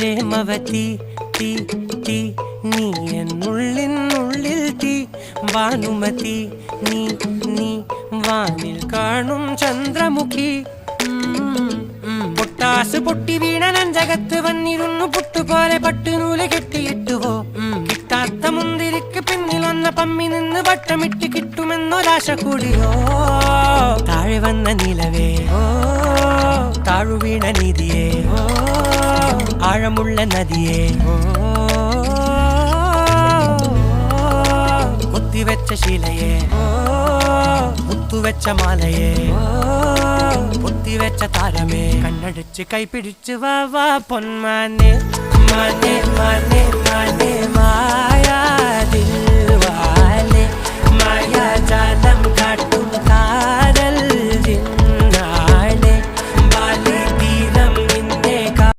പ്രേമവതി തീ തീ നീ എന്നുള്ളിൽ തീ ഭാനുമതി നീ നീ വാനിൽ കാണും ചന്ദ്രമുഖി പൊട്ടാസ് പൊട്ടി വീണ നെഞ്ചകത്ത് വന്നിരുന്നു പുട്ടുപോലെ പട്ടുനൂല് കെട്ടിയിട്ടുവോ കിട്ടാത്ത മുന്തിരിക്ക് പിന്നിൽ വന്ന പമ്മി നിന്ന് വട്ടമിട്ട് കിട്ടുമെന്നൊരാശ കൂടിയോ താഴെ വന്ന നിലവേ താഴു വീണ നിധിയേ ആഴമുള്ള നദിയേ കൊത്തിവെച്ച ശിലയേ മുത്തുവെച്ച മാലയേ പൊത്തിവെച്ച താരമേ കണ്ണടിച്ച് കൈപിടിച്ച് വാ വാ പൊന്മാനെ മാനെ മാനെ മാനെ മായാ ദിൽവാലെ മായാ ജാന